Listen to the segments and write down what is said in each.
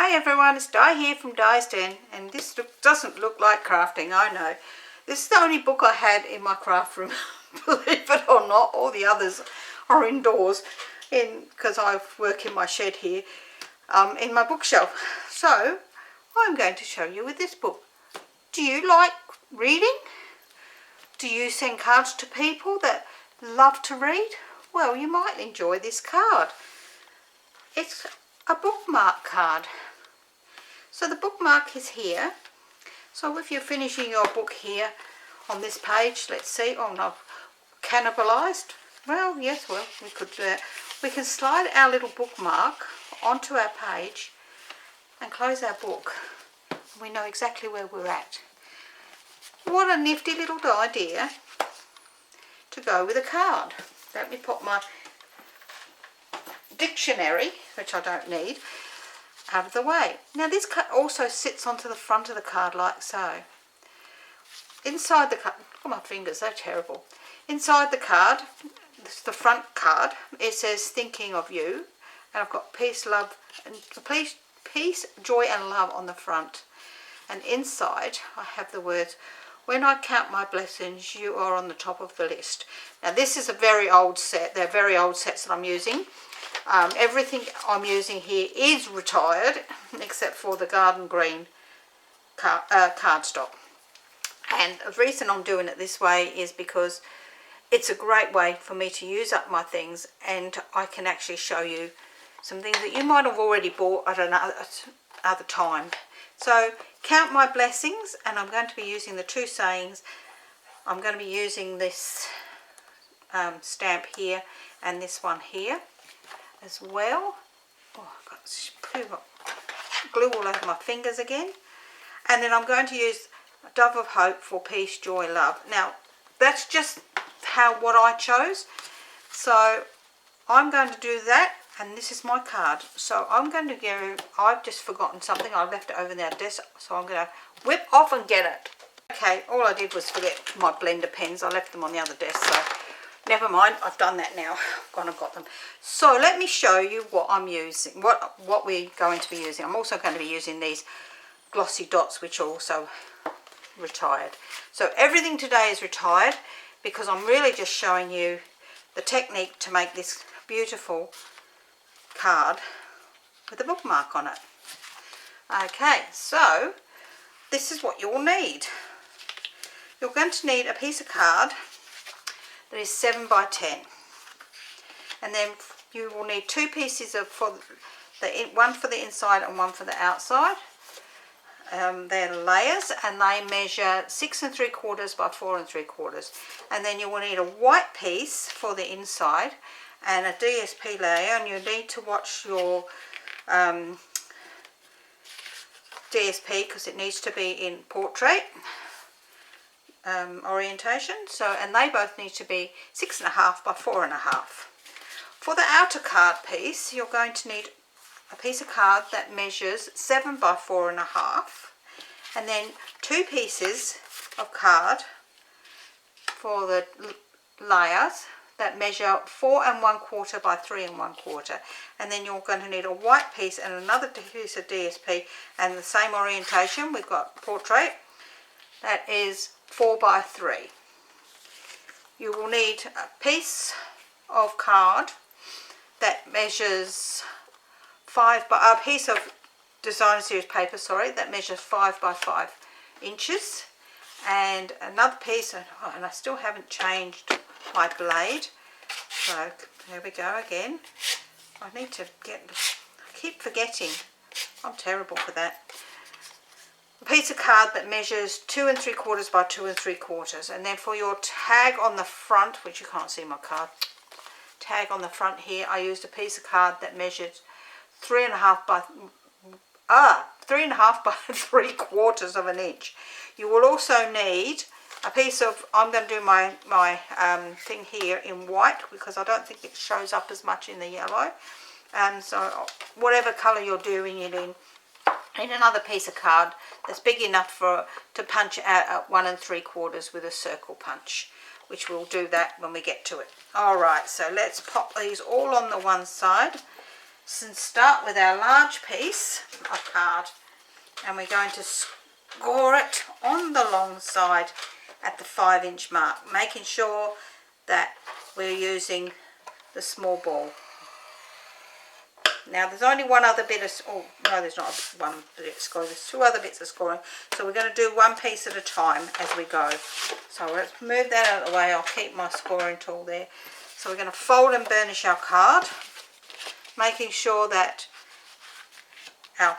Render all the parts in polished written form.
Hi everyone, it's Di here from Di's Den, and this doesn't look like crafting, I know. This is the only book I had in my craft room, believe it or not. All the others are indoors because I work in my shed here, in my bookshelf. So I'm going to show you with this book. Do you like reading? Do you send cards to people that love to read? Well, you might enjoy this card. It's a bookmark card. So the bookmark is here. So if you're finishing your book here on this page, let's see, oh no, cannibalized. Well, yes, well, we could do that. We can slide our little bookmark onto our page and close our book. We know exactly where we're at. What a nifty little idea to go with a card. Let me put my dictionary, which I don't need, out of the way. Now this also sits onto the front of the card like so. Inside the card, look at my fingers, they're terrible. Inside the card, this is the front card, it says thinking of you, and I've got peace, love, and peace, joy and love on the front. And inside I have the words, when I count my blessings, you are on the top of the list. Now this is a very old set. They're very old sets that I'm using. Everything I'm using here is retired, except for the garden green cardstock. And the reason I'm doing it this way is because it's a great way for me to use up my things, and I can actually show you some things that you might have already bought at another time. So count my blessings, and I'm going to be using the two sayings. I'm going to be using this stamp here and this one here as well. Oh, I've got glue all over my fingers again. And then I'm going to use Dove of Hope for peace, joy, love. Now that's just what I chose. So I'm going to do that, and this is my card. So I'm going to go, I've just forgotten something. I left it over their desk, so I'm going to whip off and get it. Okay, all I did was forget my blender pens. I left them on the other desk, so never mind, I've done that now. I've gone and got them. So let me show you what I'm using, what we're going to be using. I'm also going to be using these glossy dots, which are also retired. So everything today is retired because I'm really just showing you the technique to make this beautiful card with a bookmark on it. Okay, so this is what you'll need. You're going to need a piece of card that is 7 by 10, and then you will need two pieces of one for the inside and one for the outside. They're layers, and they measure 6 3/4 by 4 3/4, and then you will need a white piece for the inside and a DSP layer, and you need to watch your DSP because it needs to be in portrait orientation. So, and they both need to be 6.5 by 4.5. For the outer card piece, you're going to need a piece of card that measures 7 by 4.5, and then two pieces of card for the layers that measure 4 1/4 by 3 1/4, and then you're going to need a white piece and another piece of DSP, and the same orientation. We've got portrait that is 4 by 3. You will need a piece of card that measures a piece of designer series paper, sorry, that measures 5 by 5 inches, and another piece, and I still haven't changed my blade, so there we go again. I keep forgetting, I'm terrible for that. A piece of card that measures 2 3/4 by 2 3/4, and then for your tag on the front, which you can't see my card, tag on the front here, I used a piece of card that measured 3.5 by 3/4 of an inch. You will also need a piece of, I'm going to do my thing here in white because I don't think it shows up as much in the yellow, and so whatever colour you're doing it in another piece of card that's big enough to punch out at 1 3/4 with a circle punch, which we'll do that when we get to it. Alright, so let's pop these all on the one side start with our large piece of card, and we're going to score it on the long side at the 5-inch mark, making sure that we're using the small ball. Now there's only one other bit of, oh no, there's not one bit of scoring, there's 2 other bits of scoring, so we're going to do one piece at a time as we go. So let's move that out of the way. I'll keep my scoring tool there. So we're going to fold and burnish our card, making sure that our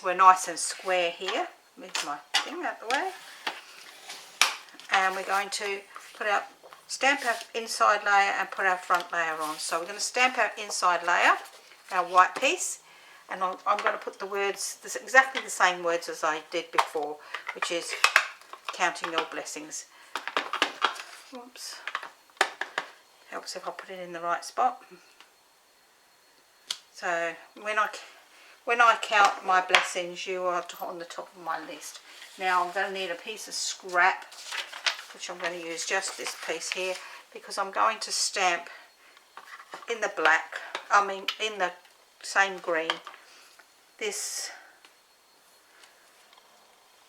we're nice and square here. Move my thing out of the way. And we're going to stamp our inside layer and put our front layer on. So we're going to stamp our inside layer, our white piece, and I'm going to put the words, exactly the same words as I did before, which is counting your blessings. Oops. Helps if I put it in the right spot. So when I count my blessings, you are on the top of my list. Now I'm going to need a piece of scrap, which I'm going to use just this piece here, because I'm going to stamp in the black, in the same green, this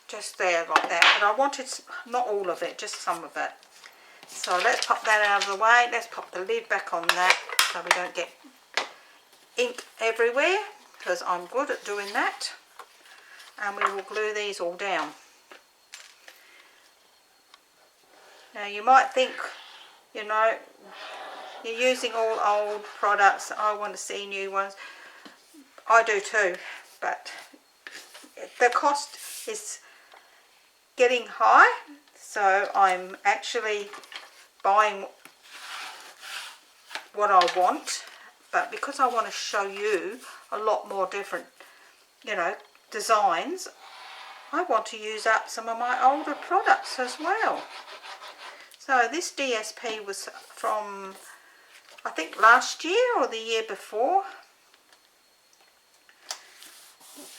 just there like that, but I wanted not all of it, just some of it. So let's pop that out of the way. Let's pop the lid back on that so we don't get ink everywhere, because I'm good at doing that. And we will glue these all down. Now you might think, you know, you're using all old products, I want to see new ones. I do too, but the cost is getting high, so I'm actually buying what I want, but because I want to show you a lot more different, you know, designs, I want to use up some of my older products as well. So this DSP was from, I think, last year or the year before,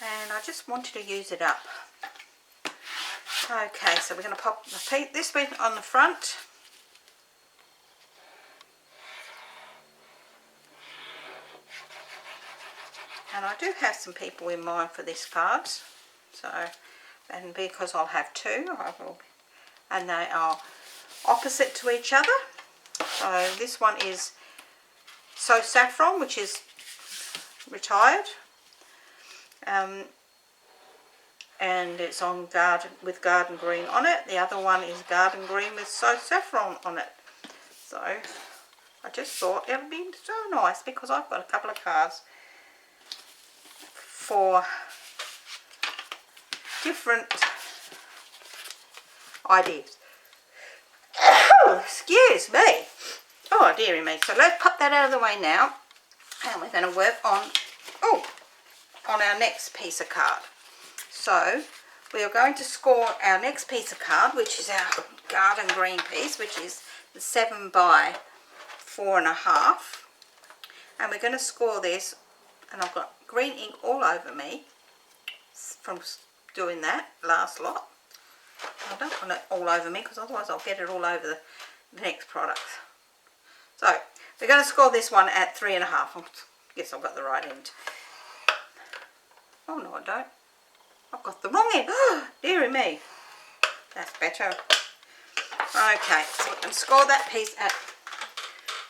and I just wanted to use it up. Okay, so we're going to pop this bit on the front. And I do have some people in mind for this card, so, and because I'll have 2, and they are opposite to each other. So this one is So Saffron, which is retired, and it's on with Garden Green on it. The other one is Garden Green with So Saffron on it. So I just thought it would be so nice, because I've got a couple of cards for different ideas. Oh, excuse me. Oh, dearie me. So let's pop that out of the way now, and we're going to work on our next piece of card. So we are going to score our next piece of card, which is our Garden Green piece, which is the 7 by 4.5, and we're going to score this, and I've got green ink all over me from doing that last lot. I don't want it all over me, because otherwise I'll get it all over the next product. So we're going to score this one at 3.5. I guess I've got the right end. Oh no, I don't. I've got the wrong end. Oh, dearie me. That's better. Okay, so we can score that piece at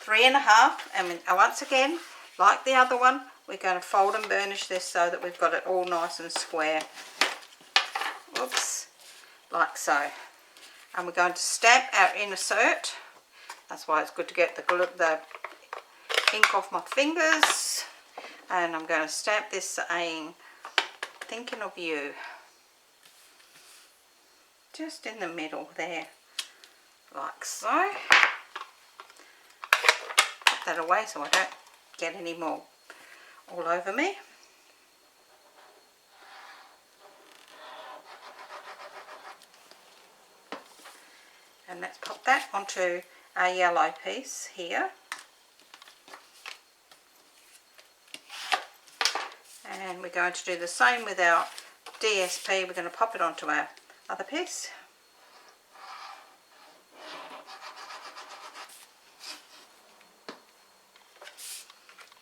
3.5, and once again, like the other one, we're going to fold and burnish this so that we've got it all nice and square. Oops, like so. And we're going to stamp our insert. That's why it's good to get the ink off my fingers. And I'm going to stamp this saying, thinking of you. Just in the middle there, like so. Put that away so I don't get any more all over me. And let's pop that onto our yellow piece here. And we're going to do the same with our DSP. We're going to pop it onto our other piece.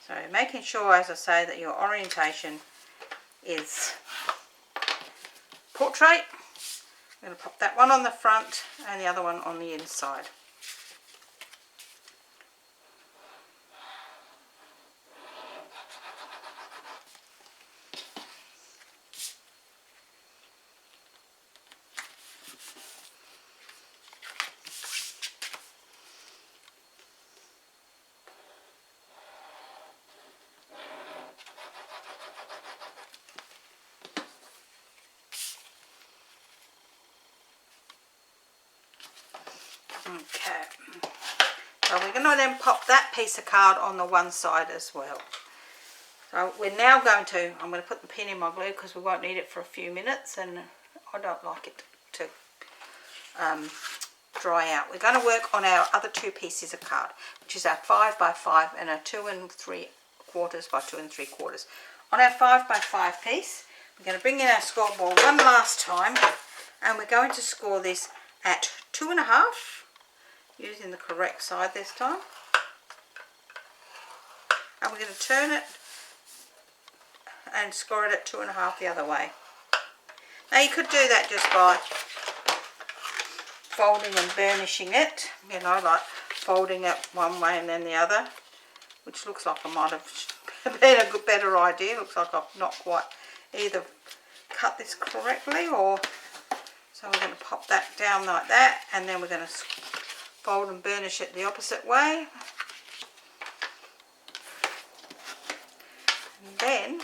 So making sure, as I say, that your orientation is portrait. I'm going to pop that one on the front and the other one on the inside. Okay, so we're going to then pop that piece of card on the one side as well. So we're now going to, I'm going to put the pin in my glue because we won't need it for a few minutes and I don't like it to dry out. We're going to work on our other two pieces of card, which is our 5 by 5 and our 2 3/4 by 2 3/4. On our 5 by 5 piece, we're going to bring in our scoreboard one last time and we're going to score this at 2.5, using the correct side this time. And we're going to turn it and score it at 2.5 the other way. Now you could do that just by folding and burnishing it, you know, like folding it one way and then the other, which looks like I might have been a better idea. Looks like I've not quite either cut this correctly or... So we're going to pop that down like that and then we're going to fold and burnish it the opposite way. And then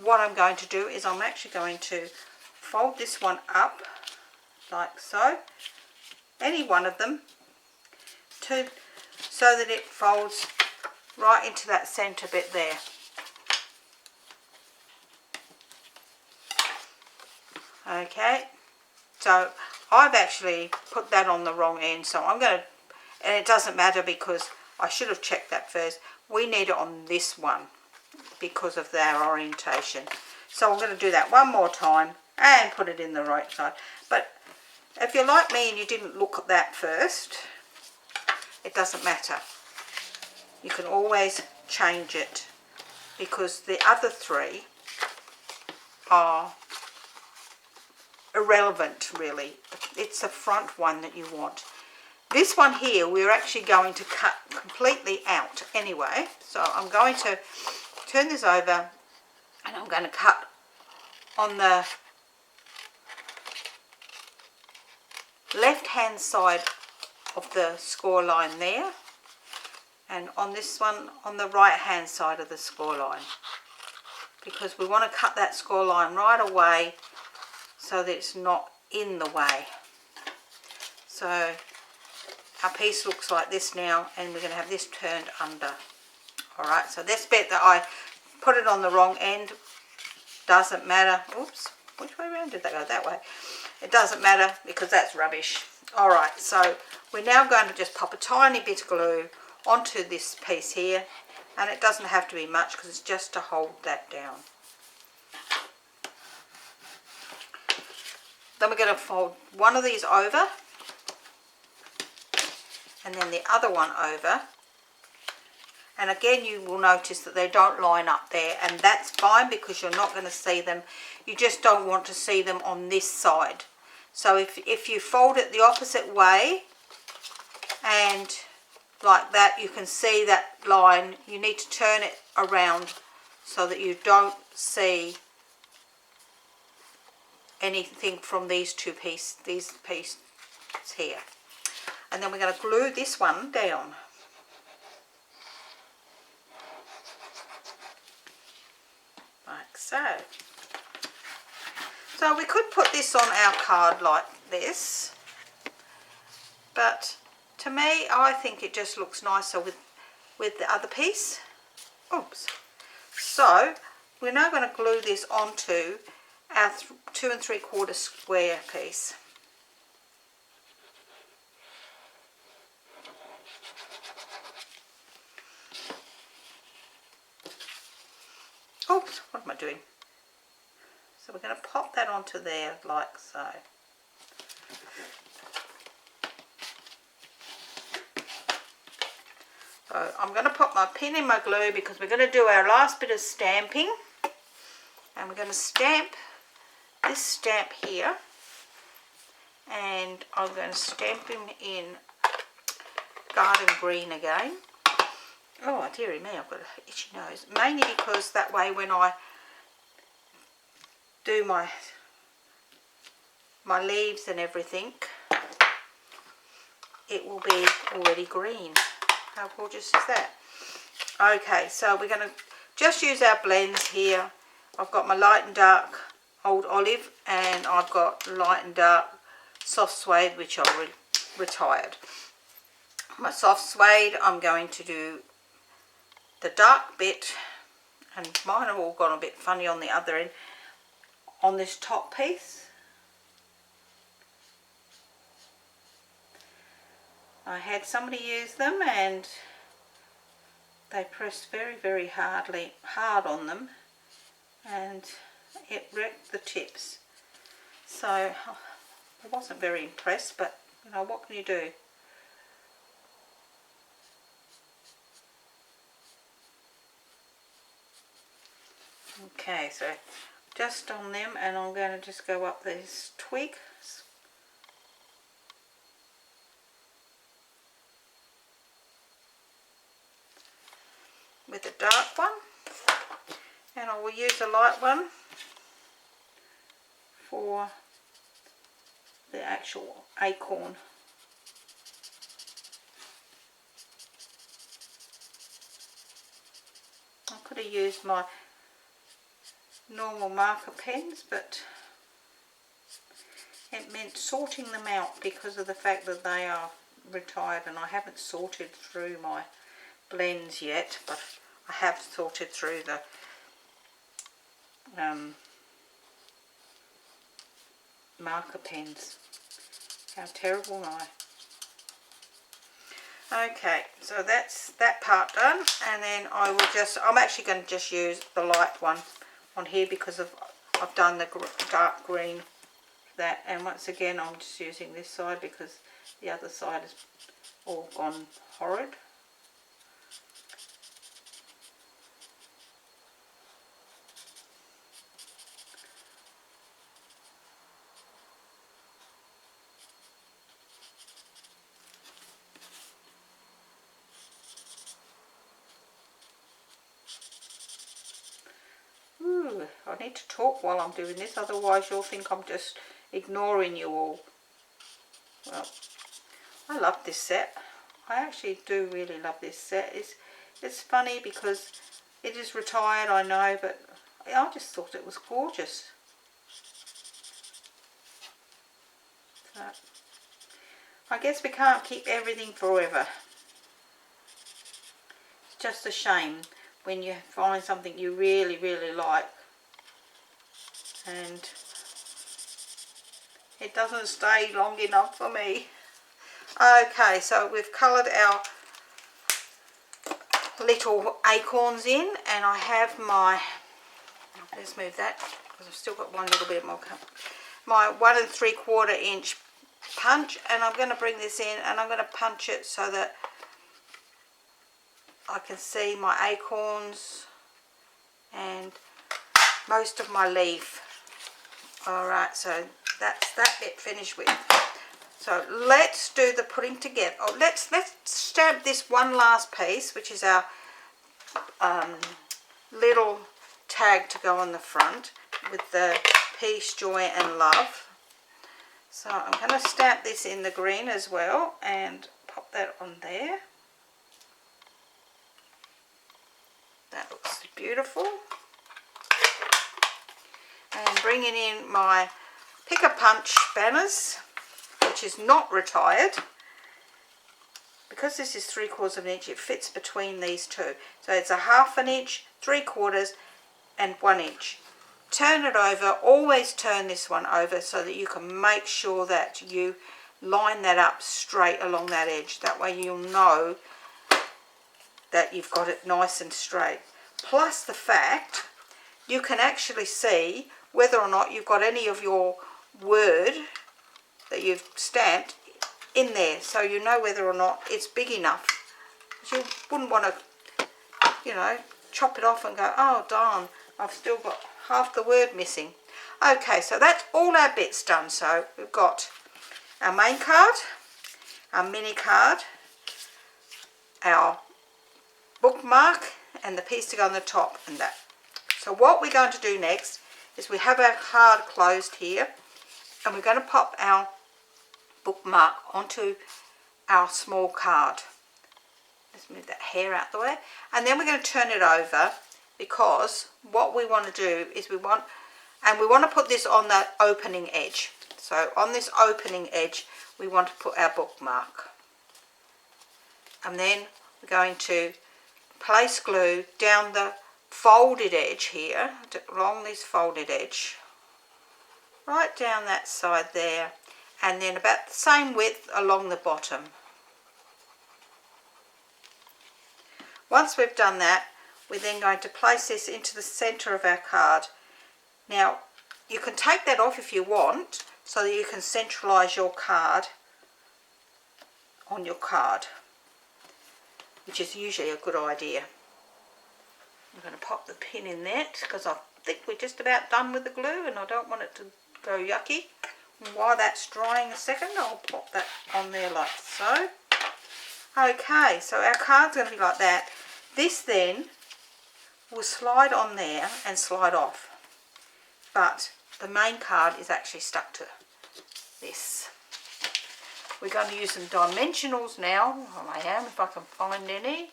what I'm going to do is I'm actually going to fold this one up like so, any one of them, so that it folds right into that centre bit there. Okay. So I've actually put that on the wrong end, so I'm going to, and it doesn't matter because I should have checked that first. We need it on this one because of their orientation. So I'm going to do that one more time and put it in the right side. But if you're like me and you didn't look at that first, it doesn't matter. You can always change it because the other three are irrelevant really. It's the front one that you want. This one here we're actually going to cut completely out anyway, so I'm going to turn this over and I'm going to cut on the left hand side of the score line there and on this one on the right hand side of the score line, because we want to cut that score line right away so that it's not in the way. So our piece looks like this now and we're going to have this turned under. Alright, so this bit that I put it on the wrong end doesn't matter. Oops, which way around did that go? That way. It doesn't matter because that's rubbish. Alright, so we're now going to just pop a tiny bit of glue onto this piece here, and it doesn't have to be much because it's just to hold that down. Then we're going to fold one of these over and then the other one over, and again you will notice that they don't line up there, and that's fine because you're not going to see them. You just don't want to see them on this side. So if you fold it the opposite way and like that, you can see that line. You need to turn it around so that you don't see anything from these pieces here. And then we're going to glue this one down. Like so. So we could put this on our card like this, but to me I think it just looks nicer with the other piece. Oops. So we're now going to glue this onto our 2 3/4 square piece. Oops, what am I doing? So we're going to pop that onto there like so. So I'm going to put my pin in my glue because we're going to do our last bit of stamping. And we're going to stamp this stamp here. And I'm going to stamp him in garden green again. Oh dearie me, I've got an itchy nose. Mainly because that way when I do my leaves and everything, it will be already green. How gorgeous is that? Okay, so we're going to just use our blends here. I've got my light and dark old olive, and I've got light and dark soft suede, which I retired. My soft suede, I'm going to do the dark bit, and mine have all gone a bit funny on the other end, on this top piece. I had somebody use them and they pressed very, very hard on them, and it wrecked the tips. So I wasn't very impressed, but you know, what can you do? Okay, so just on them, and I'm going to just go up these twigs. With the dark one, and I will use a light one for the actual acorn. I could have used my normal marker pens, but it meant sorting them out because of the fact that they are retired, and I haven't sorted through my blends yet, but I have sorted through the marker pens. How terrible am I? Okay, so that's that part done, and then I'm actually going to just use the light one on here because I've done the dark green for that, and once again I'm just using this side because the other side has all gone horrid. I need to talk while I'm doing this, otherwise you'll think I'm just ignoring you all. Well, I love this set. I actually do really love this set. It's funny because it is retired, I know, but I just thought it was gorgeous. So, I guess we can't keep everything forever. It's just a shame when you find something you really, really like and it doesn't stay long enough for me. Okay, so we've coloured our little acorns in, and I have my, let's move that because I've still got one little bit more, my 1 3/4 inch punch, and I'm going to bring this in and I'm going to punch it so that I can see my acorns and most of my leaf. Alright, so that's that bit finished with. So let's do the putting together. Oh, let's stamp this one last piece, which is our little tag to go on the front with the peace, joy and love. So I'm going to stamp this in the green as well and pop that on there. That looks beautiful. And bringing in my Pick a Punch banners, which is not retired. Because this is 3/4 inch, it fits between these two. So it's a 1/2 inch, 3/4 and 1 inch. Turn it over, always turn this one over so that you can make sure that you line that up straight along that edge. That way you'll know that you've got it nice and straight. Plus the fact you can actually see whether or not you've got any of your word that you've stamped in there, so you know whether or not it's big enough. you wouldn't want to, you know, chop it off and go, oh darn, I've still got half the word missing. Okay, so that's all our bits done. So we've got our main card, our mini card, our bookmark, and the piece to go on the top and that. So what we're going to do next is we have our card closed here, and we're going to pop our bookmark onto our small card. Let's move that hair out the way, and then we're going to turn it over, because what we want to do is we want to put this on that opening edge. So on this opening edge we want to put our bookmark, and then we're going to place glue down the folded edge here, along this folded edge, right down that side there, and then about the same width along the bottom. Once we've done that, we're then going to place this into the centre of our card. Now you can take that off if you want, so that you can centralise your card on your card, which is usually a good idea. I'm going to pop the pin in that, because I think we're just about done with the glue and I don't want it to go yucky. And while that's drying a second, I'll pop that on there like so. Okay, so our card's going to be like that. This then will slide on there and slide off, but the main card is actually stuck to this. We're going to use some dimensionals now. Oh, I am, if I can find any.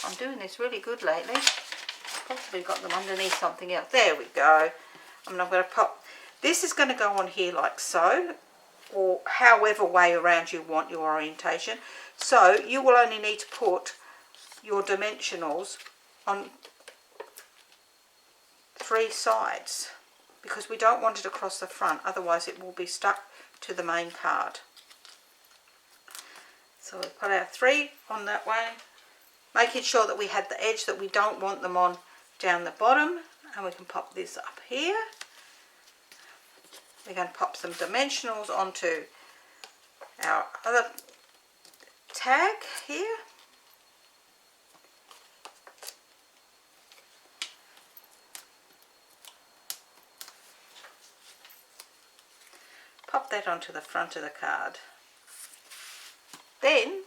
I'm doing this really good lately. Possibly got them underneath something else. There we go. I'm going to pop. This is going to go on here like so, or however way around you want your orientation. So you will only need to put your dimensionals on 3 sides, because we don't want it across the front, otherwise it will be stuck to the main card. So we put our 3 on that way, making sure that we had the edge that we don't want them on down the bottom, and we can pop this up here. We're going to pop some dimensionals onto our other tag here. Pop that onto the front of the card. Then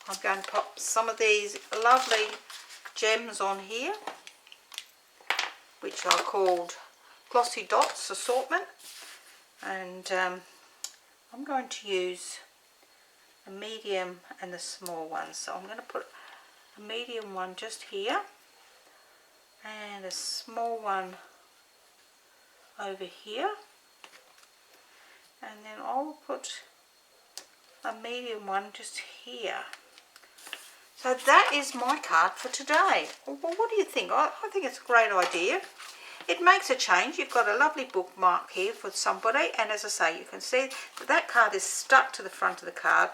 I'm going to pop some of these lovely gems on here, which are called Glossy Dots Assortment, and I'm going to use a medium and the small one. So I'm going to put a medium one just here and a small one over here, and then I'll put a medium one just here. So that is my card for today. Well, what do you think? I think it's a great idea. It makes a change. You've got a lovely bookmark here for somebody, and as I say, you can see that that card is stuck to the front of the card,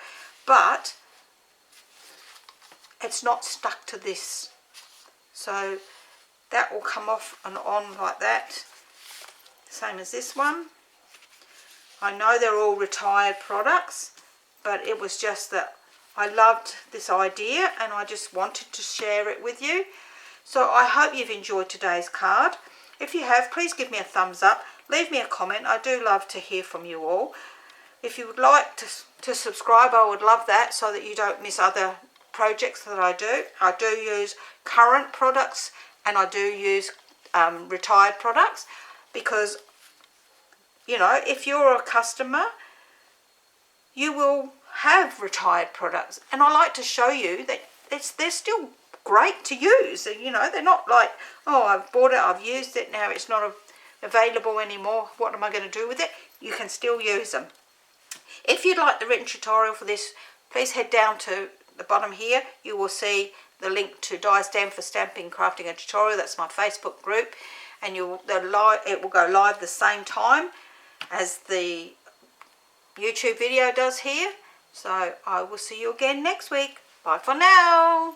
but it's not stuck to this. So that will come off and on like that, same as this one. I know they're all retired products, but it was just that I loved this idea and I just wanted to share it with you. So I hope you've enjoyed today's card. If you have, please give me a thumbs up, leave me a comment. I do love to hear from you all. If you would like to subscribe, I would love that, so that you don't miss other projects that I do. I do use current products and I do use retired products, because, you know, if you're a customer, you will have retired products, and I like to show you that they're still great to use. You know, they're not like, oh, I've bought it, I've used it, now it's not available anymore, what am I going to do with it? You can still use them. If you'd like the written tutorial for this, please head down to the bottom here. You will see the link to Die Stamp for Stamping, Crafting and Tutorial. That's my Facebook group, and it will go live the same time as the YouTube video does here. So I will see you again next week. Bye for now.